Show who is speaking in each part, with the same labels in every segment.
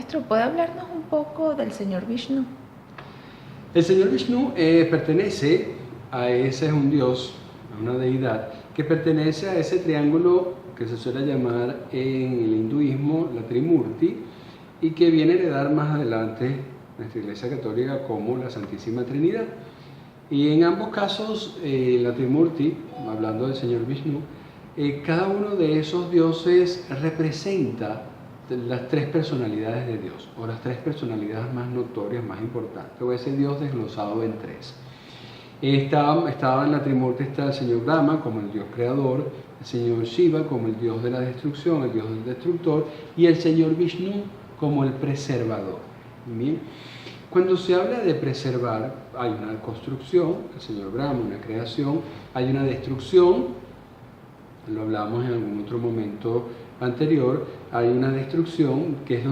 Speaker 1: Maestro, ¿puede hablarnos un poco del señor Vishnu?
Speaker 2: El señor Vishnu pertenece a ese, es un dios, a una deidad, que pertenece a ese triángulo que se suele llamar en el hinduismo la Trimurti y que viene a heredar más adelante nuestra Iglesia Católica como la Santísima Trinidad. Y en ambos casos, la Trimurti, hablando del señor Vishnu, cada uno de esos dioses representa las tres personalidades de Dios, o las tres personalidades más notorias, más importantes, o ese Dios desglosado en tres. Estaba en la Trimurti está el señor Brahma como el Dios creador, el señor Shiva como el Dios de la destrucción, el Dios del destructor, y el señor Vishnu como el preservador. Bien. Cuando se habla de preservar, hay una construcción, el señor Brahma, una creación, hay una destrucción, lo hablamos en algún otro momento anterior, hay una destrucción que es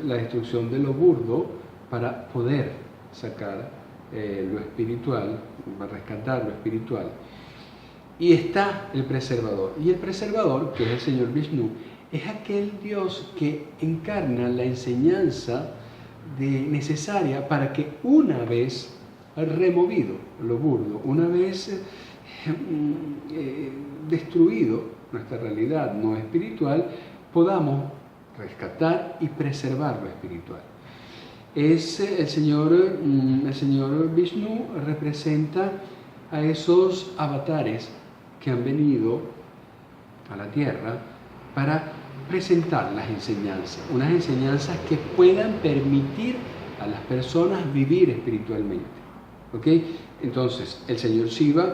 Speaker 2: la destrucción de lo burdo para poder sacar lo espiritual, para rescatar lo espiritual. Y está el preservador. Y el preservador, que es el señor Vishnu, es aquel Dios que encarna la enseñanza necesaria para que una vez removido lo burdo, una vez destruido nuestra realidad no espiritual, podamos rescatar y preservar lo espiritual. El señor Vishnu representa a esos avatares que han venido a la tierra para presentar las enseñanzas, unas enseñanzas que puedan permitir a las personas vivir espiritualmente. ¿Okay? Entonces, el señor Shiva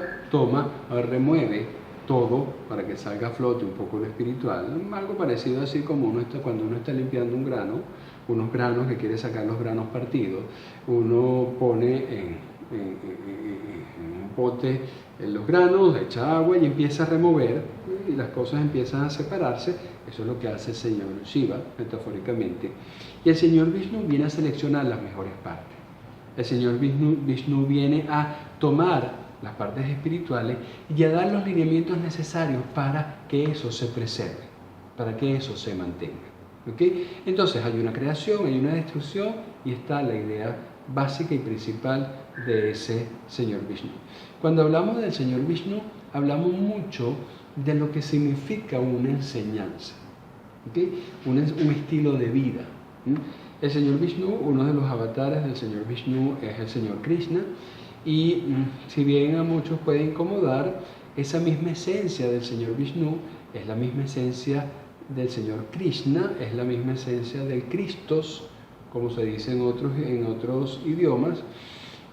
Speaker 2: remueve todo para que salga a flote un poco lo espiritual, algo parecido así como cuando uno está limpiando un grano, unos granos que quiere sacar los granos partidos, uno pone en un pote los granos, echa agua y empieza a remover y las cosas empiezan a separarse. Eso es lo que hace el señor Shiva, metafóricamente. Y el señor Vishnu viene a seleccionar las mejores partes. El señor Vishnu viene a tomar las partes espirituales y a dar los lineamientos necesarios para que eso se preserve, para que eso se mantenga. ¿Okay? Entonces hay una creación, hay una destrucción y está la idea básica y principal de ese señor Vishnu. Cuando hablamos del señor Vishnu, hablamos mucho de lo que significa una enseñanza, ¿okay? un estilo de vida. El señor Vishnu, uno de los avatares del señor Vishnu es el señor Krishna, y si bien a muchos puede incomodar, esa misma esencia del señor Vishnu es la misma esencia del señor Krishna, es la misma esencia del Christos, como se dice en otros idiomas,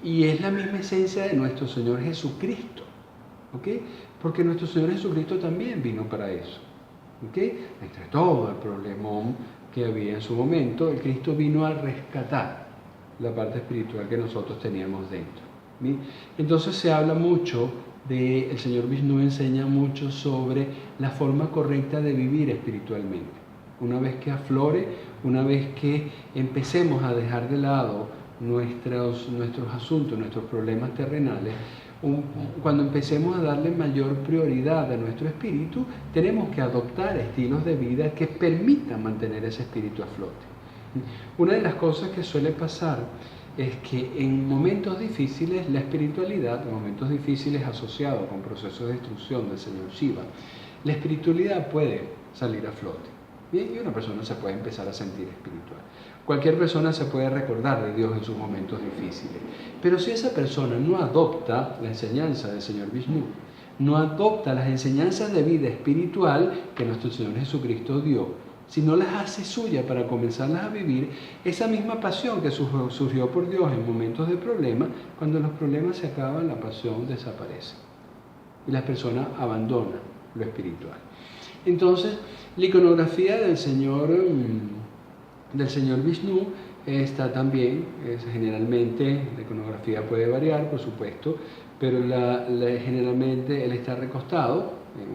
Speaker 2: y es la misma esencia de nuestro Señor Jesucristo, ¿okay? Porque nuestro Señor Jesucristo también vino para eso, ¿okay? Entre todo el problemón que había en su momento, el Cristo vino a rescatar la parte espiritual que nosotros teníamos dentro. ¿Sí? Entonces se habla mucho el señor Vishnu enseña mucho sobre la forma correcta de vivir espiritualmente. Una vez que aflore, una vez que empecemos a dejar de lado nuestros asuntos, nuestros problemas terrenales, cuando empecemos a darle mayor prioridad a nuestro espíritu, tenemos que adoptar estilos de vida que permitan mantener ese espíritu a flote. Una de las cosas que suele pasar es que en momentos difíciles, la espiritualidad, en momentos difíciles asociados con procesos de destrucción del señor Shiva, la espiritualidad puede salir a flote. ¿Bien? Y una persona se puede empezar a sentir espiritual. Cualquier persona se puede recordar de Dios en sus momentos difíciles. Pero si esa persona no adopta la enseñanza del señor Vishnu, no adopta las enseñanzas de vida espiritual que nuestro Señor Jesucristo dio, si no las hace suya para comenzarlas a vivir, esa misma pasión que surgió por Dios en momentos de problema, cuando los problemas se acaban, la pasión desaparece y la persona abandona lo espiritual. Entonces, la iconografía del señor Vishnu está también, generalmente, la iconografía puede variar, por supuesto, pero generalmente él está recostado en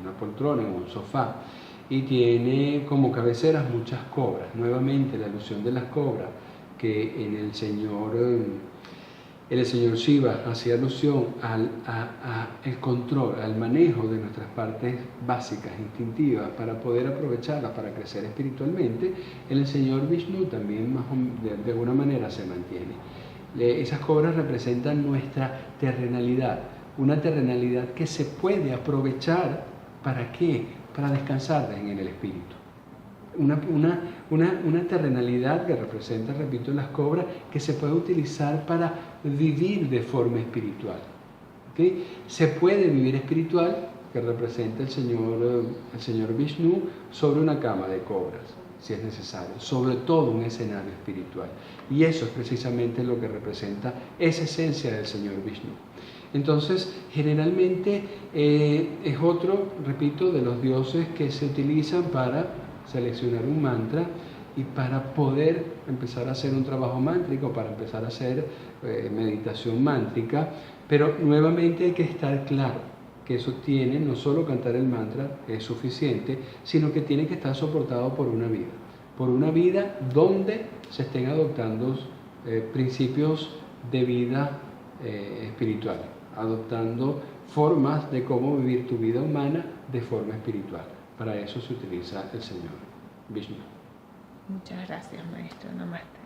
Speaker 2: una poltrona, en un sofá, y tiene como cabeceras muchas cobras. Nuevamente la alusión de las cobras, que en el señor El señor Shiva hacía alusión al control, al manejo de nuestras partes básicas, instintivas, para poder aprovecharlas para crecer espiritualmente. El señor Vishnu también de alguna manera se mantiene. Esas cobras representan nuestra terrenalidad, una terrenalidad que se puede aprovechar. ¿Para qué? Para descansar en el espíritu. Una terrenalidad que representa, repito, las cobras, que se puede utilizar para vivir de forma espiritual. ¿Okay? Se puede vivir espiritual, que representa el señor Vishnu, sobre una cama de cobras, si es necesario, sobre todo un escenario espiritual. Y eso es precisamente lo que representa esa esencia del señor Vishnu. Entonces, generalmente es otro, repito, de los dioses que se utilizan para seleccionar un mantra y para poder empezar a hacer un trabajo mántrico, para empezar a hacer meditación mántrica. Pero nuevamente hay que estar claro que eso tiene, no solo cantar el mantra es suficiente, sino que tiene que estar soportado por una vida donde se estén adoptando principios de vida espiritual, adoptando formas de cómo vivir tu vida humana de forma espiritual. Para eso se utiliza el señor Vishnu.
Speaker 1: Muchas gracias, maestro. Namaste.